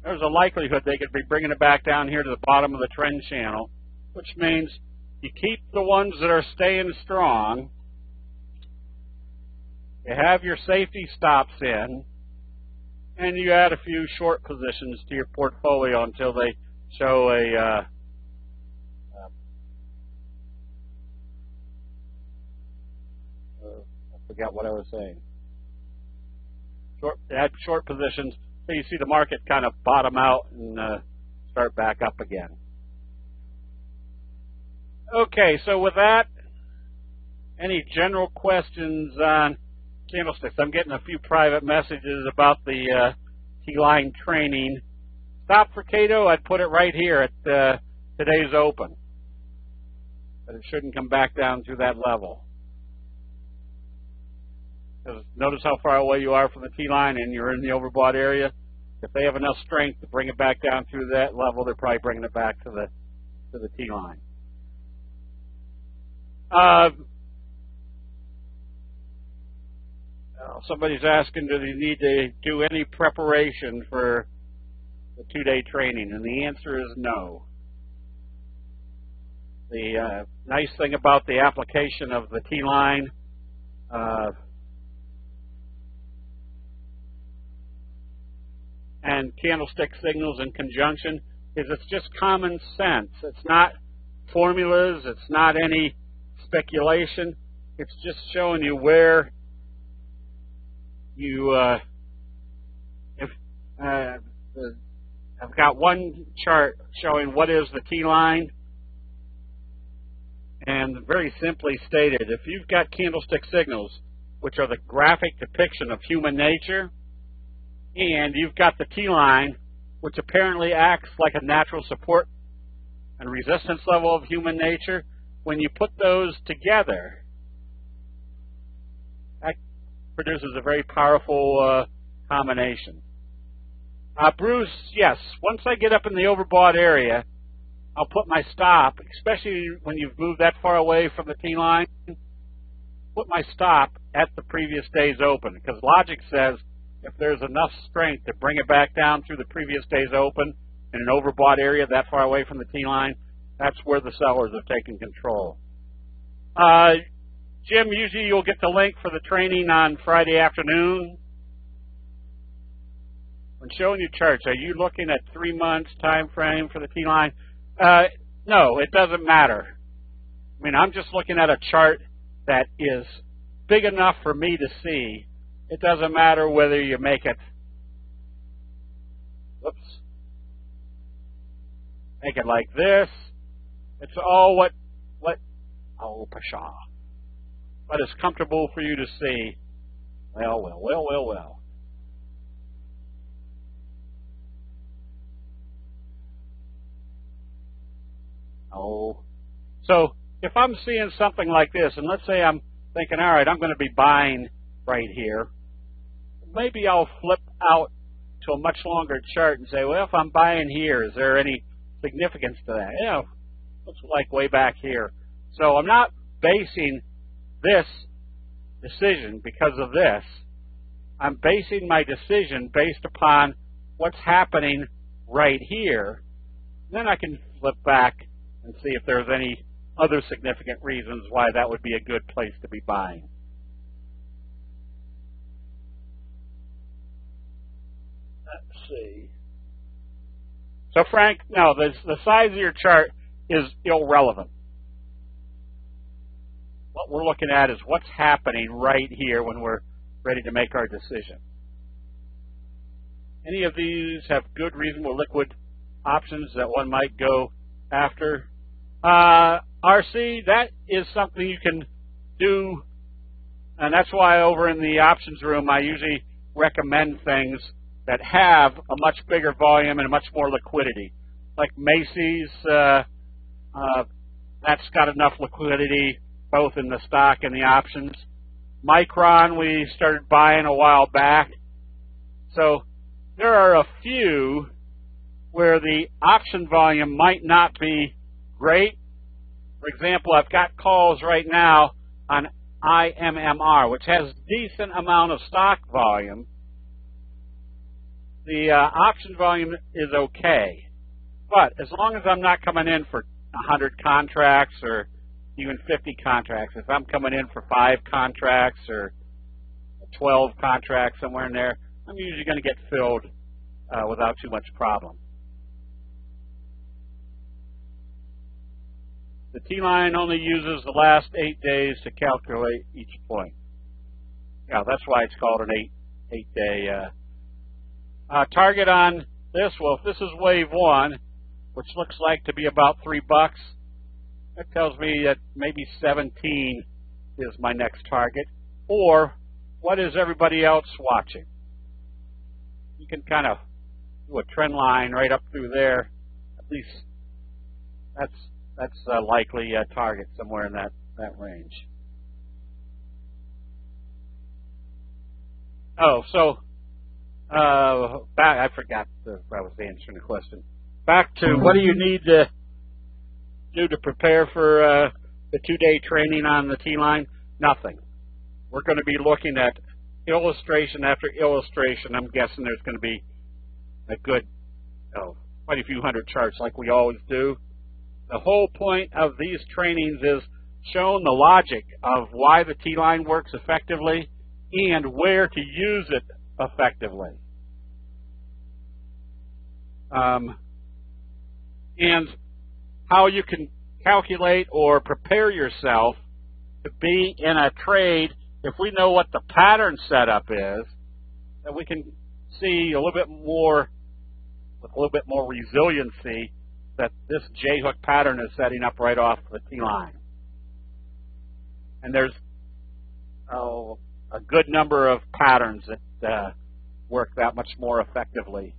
there's a likelihood they could be bringing it back down here to the bottom of the trend channel, which means you keep the ones that are staying strong, you have your safety stops in, and you add a few short positions to your portfolio until they show I forgot what I was saying. Add short positions so you see the market kind of bottom out and start back up again. Okay, so with that, any general questions on candlesticks? I'm getting a few private messages about the T-line training. Stop for Cato, I'd put it right here at today's open. But it shouldn't come back down to that level. Because notice how far away you are from the T-line and you're in the overbought area. If they have enough strength to bring it back down through that level, they're probably bringing it back to the T-line. Somebody's asking, do you need to do any preparation for the 2-day training? And the answer is no. The nice thing about the application of the T-line and candlestick signals in conjunction is it's just common sense. It's not formulas. It's not any speculation. It's just showing you where you I've got one chart showing what is the T-line, and very simply stated, if you've got candlestick signals, which are the graphic depiction of human nature, and you've got the T-line, which apparently acts like a natural support and resistance level of human nature, when you put those together, that produces a very powerful combination. Bruce, yes, once I get up in the overbought area, I'll put my stop, especially when you've moved that far away from the T-line, put my stop at the previous day's open, because logic says if there's enough strength to bring it back down through the previous day's open in an overbought area that far away from the T-line, that's where the sellers have taken control. Jim, usually you'll get the link for the training on Friday afternoon. When showing you charts, are you looking at 3 months time frame for the T-line? No, it doesn't matter. I mean, I'm just looking at a chart that is big enough for me to see. It doesn't matter whether you make it, make it like this. It's all what is comfortable for you to see. Well. Oh. So if I'm seeing something like this, and let's say I'm thinking, all right, I'm going to be buying right here, maybe I'll flip out to a much longer chart and say, well, if I'm buying here, is there any significance to that? You know, looks like way back here. So I'm not basing this decision because of this. I'm basing my decision based upon what's happening right here. Then I can flip back and see if there's any other significant reasons why that would be a good place to be buying. Let's see. So Frank, no, the size of your chart is irrelevant. What we're looking at is what's happening right here when we're ready to make our decision. Any of these have good, reasonable liquid options that one might go after? RC, that is something you can do, and that's why over in the options room I usually recommend things that have a much bigger volume and much more liquidity. Like Macy's, that's got enough liquidity both in the stock and the options. Micron we started buying a while back. So there are a few where the option volume might not be great. For example, I've got calls right now on IMMR, which has a decent amount of stock volume. The option volume is okay. But as long as I'm not coming in for 100 contracts or even 50 contracts, if I'm coming in for 5 contracts or 12 contracts, somewhere in there, I'm usually going to get filled without too much problem. The T-line only uses the last 8 days to calculate each point. Yeah, that's why it's called an 8-day target on this. Well, if this is wave 1, which looks like to be about $3, that tells me that maybe 17 is my next target. Or what is everybody else watching? You can kind of do a trend line right up through there. At least that's a likely target somewhere in that range. Oh, so back. I forgot I was answering the question. Back to what do you need to do to prepare for the 2-day training on the T-line? Nothing. We're going to be looking at illustration after illustration. I'm guessing there's going to be a good, quite a few hundred charts like we always do. The whole point of these trainings is showing the logic of why the T-line works effectively and where to use it effectively. And how you can calculate or prepare yourself to be in a trade if we know what the pattern setup is, that we can see a little bit more, with a little bit more resiliency, that this J-hook pattern is setting up right off the T-line. And there's a good number of patterns that work that much more effectively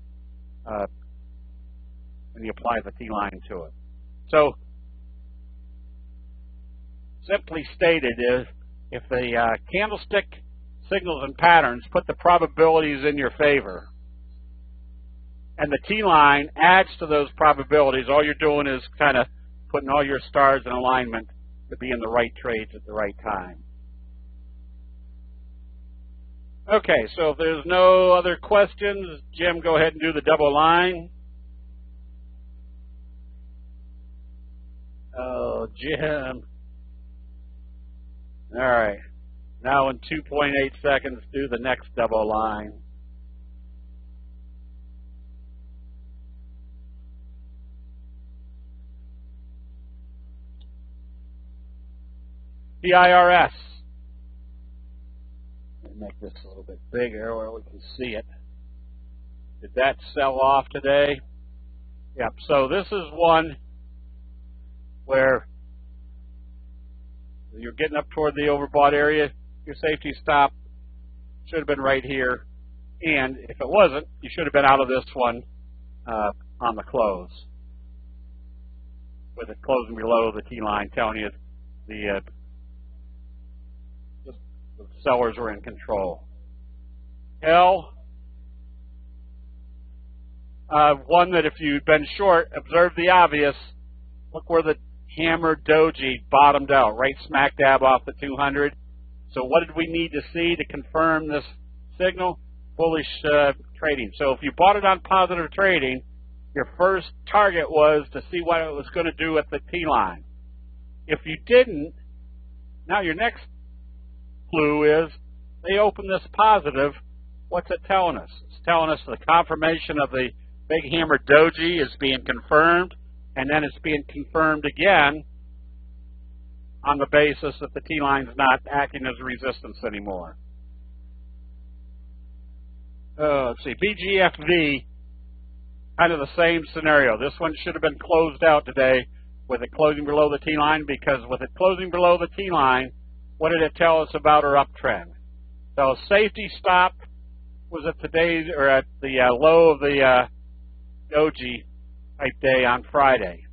when you apply the T-line to it. So, simply stated is, if the candlestick signals and patterns put the probabilities in your favor, and the T-line adds to those probabilities, all you're doing is kind of putting all your stars in alignment to be in the right trades at the right time. Okay, so if there's no other questions, Jim, go ahead and do the double line. Oh, Jim. All right. Now in 2.8 seconds, do the next double line. The IRS. Let me make this a little bit bigger where we can see it. Did that sell off today? Yep. So this is one where you're getting up toward the overbought area. Your safety stop should have been right here. And if it wasn't, you should have been out of this one on the close. With it closing below the T-line, telling you the sellers were in control. L, one that if you'd been short, observe the obvious. Look where the hammer doji bottomed out, right smack dab off the 200. So what did we need to see to confirm this signal? Bullish trading. So if you bought it on positive trading, your first target was to see what it was going to do at the T-line. If you didn't, now your next clue is they open this positive. What's it telling us? It's telling us the confirmation of the big hammer doji is being confirmed, and then it's being confirmed again on the basis that the T-line's not acting as resistance anymore. Let's see, BGFV, kind of the same scenario. This one should have been closed out today with it closing below the T-line, because with it closing below the T-line, what did it tell us about our uptrend? So safety stop was at today's, or at the low of the doji type day on Friday.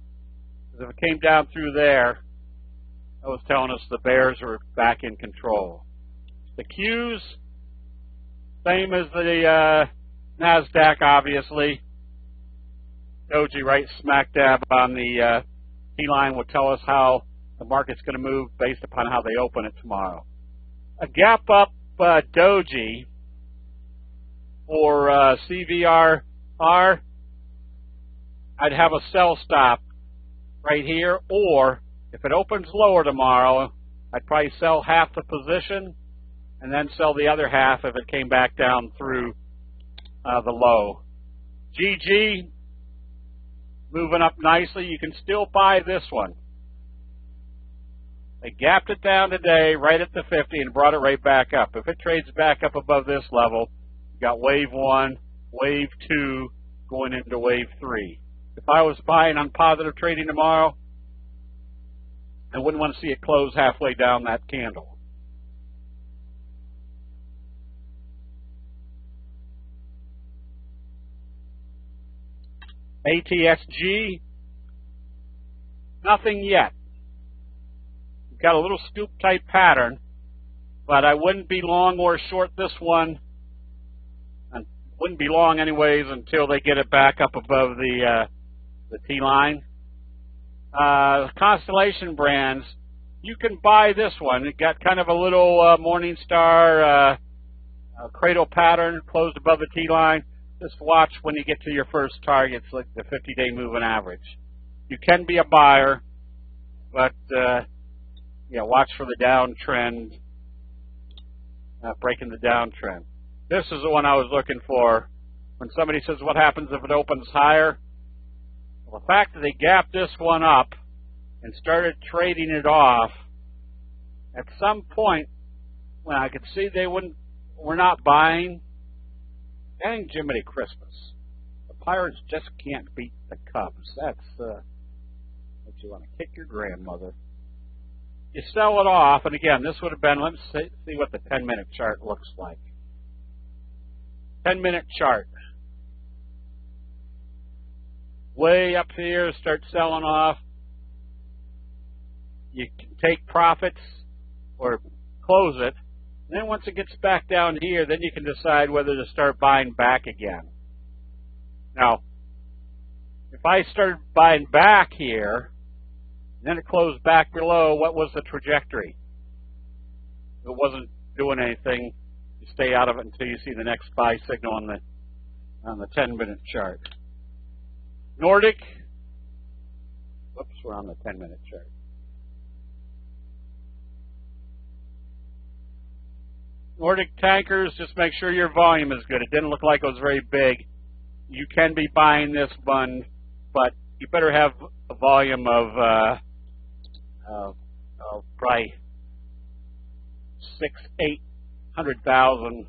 If it came down through there, that was telling us the bears were back in control. The Qs, same as the Nasdaq, obviously. Doji right smack dab on the T-line would tell us how the market's going to move based upon how they open it tomorrow. A gap up doji for CVRR, I'd have a sell stop right here, or if it opens lower tomorrow, I'd probably sell half the position and then sell the other half if it came back down through the low. GG, moving up nicely. You can still buy this one. They gapped it down today right at the 50 and brought it right back up. If it trades back up above this level, you got wave 1, wave 2, going into wave 3. If I was buying on positive trading tomorrow, I wouldn't want to see it close halfway down that candle. ATSG, nothing yet. Got a little scoop type pattern, but I wouldn't be long or short this one wouldn't be long anyways until they get it back up above the T line. Constellation brands, you can buy this one. It got kind of a little morning star cradle pattern closed above the T line. Just watch when you get to your first targets, like the 50-day moving average. You can be a buyer, but yeah, watch for the downtrend, breaking the downtrend. This is the one I was looking for. When somebody says, what happens if it opens higher? Well, the fact that they gapped this one up and started trading it off, at some point, when I could see they were not buying, dang Jiminy Christmas. The Pirates just can't beat the Cubs. That's what you want to kick your grandmother. You sell it off, and again, this would have been, let's see what the 10-minute chart looks like. 10-minute chart. Way up here, start selling off. You can take profits or close it. And then once it gets back down here, then you can decide whether to start buying back again. Now, if I started buying back here, and then it closed back below, what was the trajectory? If it wasn't doing anything, you stay out of it until you see the next buy signal on the 10-minute chart. Nordic, whoops, we're on the 10-minute chart. Nordic tankers, just make sure your volume is good. It didn't look like it was very big. You can be buying this one, but you better have a volume of probably 800,000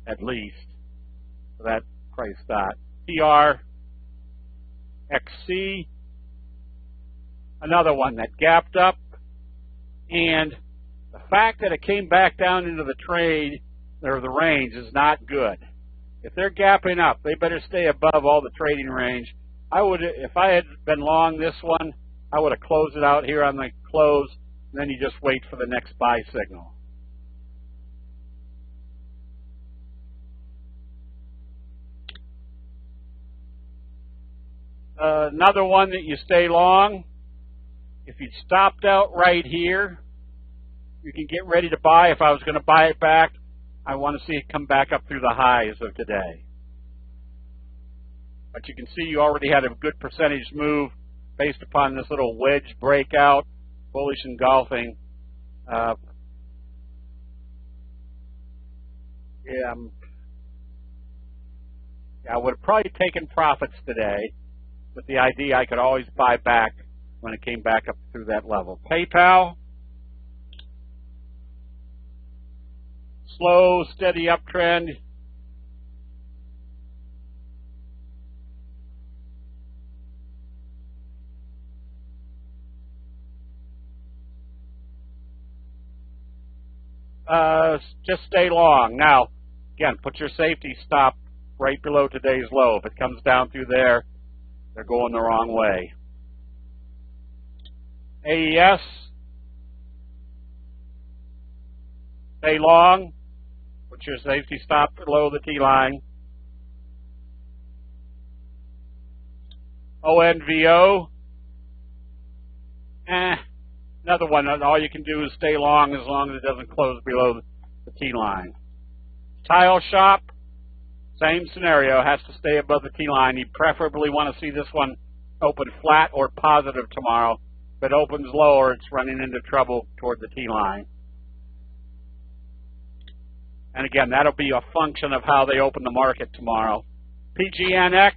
at least for that price dot. TR, XC, another one that gapped up, and the fact that it came back down into the trade or the range is not good. If they're gapping up, they better stay above all the trading range. I would, if I had been long this one, I would have closed it out here on the close, and then you just wait for the next buy signal. Another one that you stay long, if you stopped out right here, you can get ready to buy. If I was going to buy it back, I want to see it come back up through the highs of today. But you can see you already had a good percentage move based upon this little wedge breakout, bullish engulfing. I would have probably taken profits today with the idea I could always buy back when it came back up through that level. PayPal, slow, steady uptrend. Just stay long. Now, again, put your safety stop right below today's low. If it comes down through there, they're going the wrong way. AES, stay long. Put your safety stop below the T line. ONVO, another one. All you can do is stay long as it doesn't close below the T line. Tile Shop, same scenario, has to stay above the T line. You preferably want to see this one open flat or positive tomorrow. If it opens lower, it's running into trouble toward the T line. And again, that'll be a function of how they open the market tomorrow. PGNX,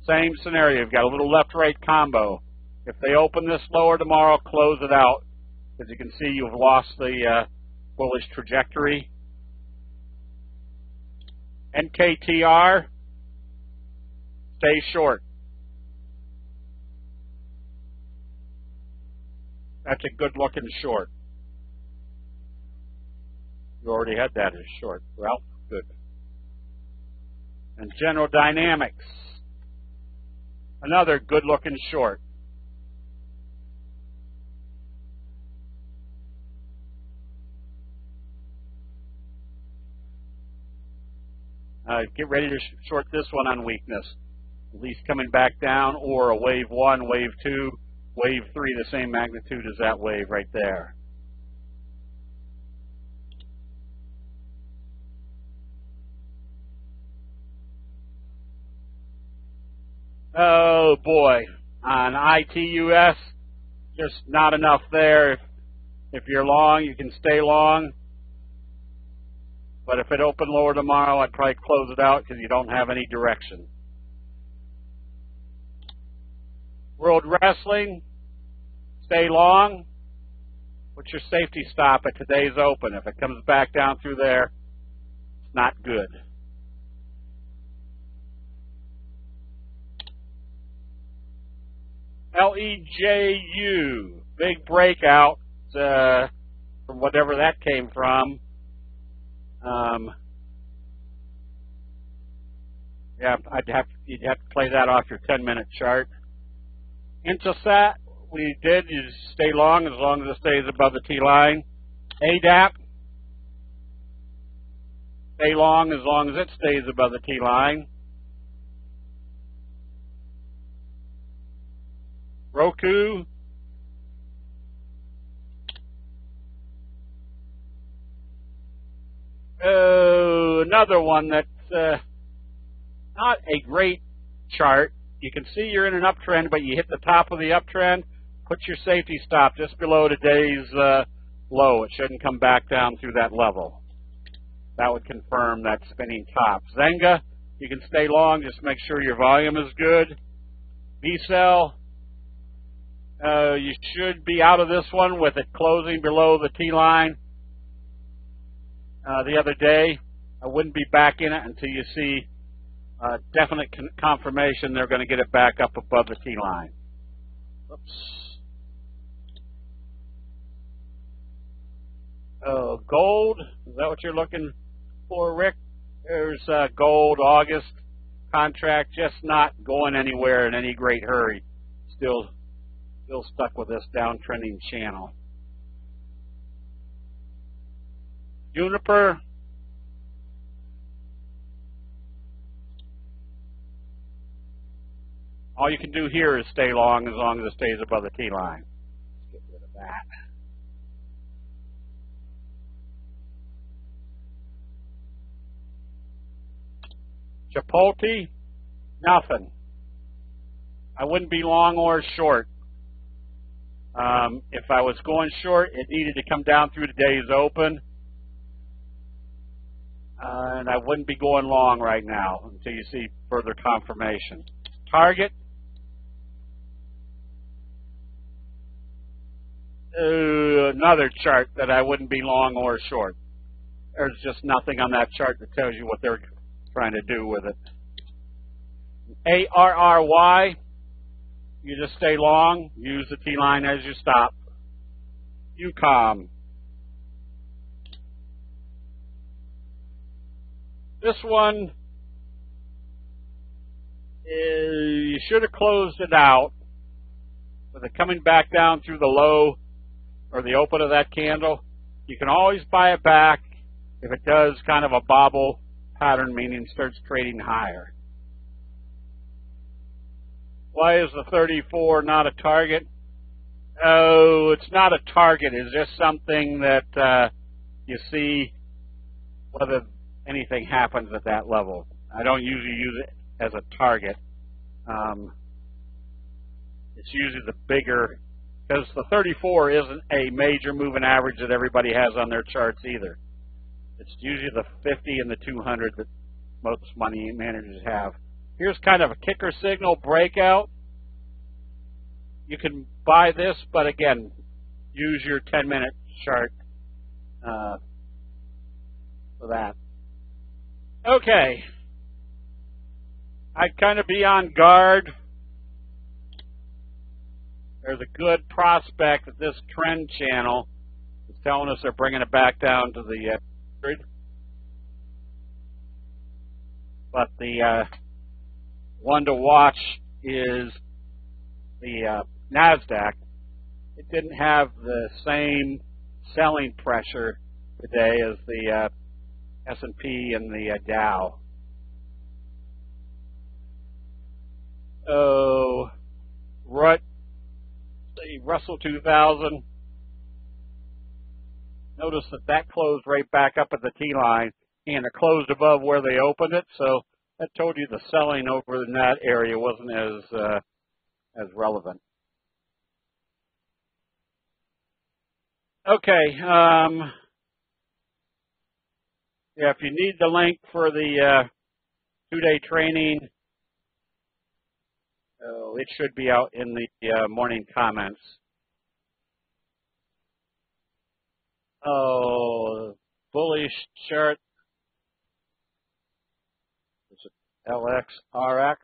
same scenario. You've got a little left-right combo. If they open this lower tomorrow, close it out. As you can see, you've lost the bullish trajectory. NKTR, stay short. That's a good-looking short. You already had that as short. Well, good. And General Dynamics, another good-looking short. Get ready to short this one on weakness. At least coming back down, or a wave 1, wave 2, wave 3, the same magnitude as that wave right there. Oh boy, on ITUS, just not enough there. If you're long, you can stay long. But if it opened lower tomorrow, I'd probably close it out because you don't have any direction. World Wrestling, stay long. What's your safety stop at today's open? If it comes back down through there, it's not good. LEJU, big breakout from whatever that came from. Yeah, you'd have to play that off your 10-minute chart. Intelsat, we did. You just stay long as it stays above the T line. ADAP, stay long as it stays above the T line. Roku, another one that's not a great chart. You can see you're in an uptrend, but you hit the top of the uptrend, put your safety stop just below today's low. It shouldn't come back down through that level. That would confirm that spinning top. Zenga, you can stay long, just make sure your volume is good. VCell, you should be out of this one with it closing below the T line the other day. I wouldn't be back in it until you see definite confirmation they're going to get it back up above the T line. Oops. Oh, gold, is that what you're looking for, Rick? There's gold, August contract, just not going anywhere in any great hurry. Still stuck with this downtrending channel. Juniper, all you can do here is stay long as it stays above the T line. Let's get rid of that. Chipotle, nothing. I wouldn't be long or short. If I was going short, it needed to come down through today's open. And I wouldn't be going long right now until you see further confirmation. Target. Another chart that I wouldn't be long or short. There's just nothing on that chart that tells you what they're trying to do with it. ARRY. You just stay long, use the T line as you stop. UCOM. This one, you should have closed it out. With it coming back down through the low or the open of that candle, you can always buy it back if it does kind of a bobble pattern, meaning starts trading higher. Why is the 34 not a target? Oh, it's not a target. It's just something that you see whether anything happens at that level. I don't usually use it as a target. It's usually the bigger, because the 34 isn't a major moving average that everybody has on their charts either. It's usually the 50 and the 200 that most money managers have. Here's kind of a kicker signal breakout. You can buy this, but again, use your 10-minute chart for that. Okay. I'd kind of be on guard. There's a good prospect that this trend channel is telling us they're bringing it back down to the grid. But the one to watch is the Nasdaq. It didn't have the same selling pressure today as the S&P and the Dow. Oh, the Russell 2000. Notice that closed right back up at the T line, and it closed above where they opened it. So that told you the selling over in that area wasn't as relevant. Okay. Yeah, if you need the link for the 2-day training, it should be out in the morning comments. Oh, bullish chart. Is it LXRX?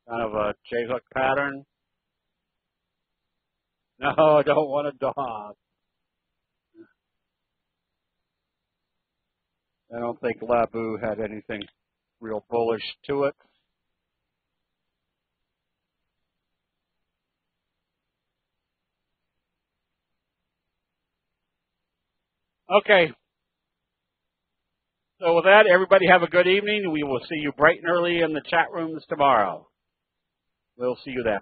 Kind of a J-hook pattern. No, I don't want a dog. I don't think Labu had anything real bullish to it. Okay. So with that, everybody have a good evening. We will see you bright and early in the chat rooms tomorrow. We'll see you then.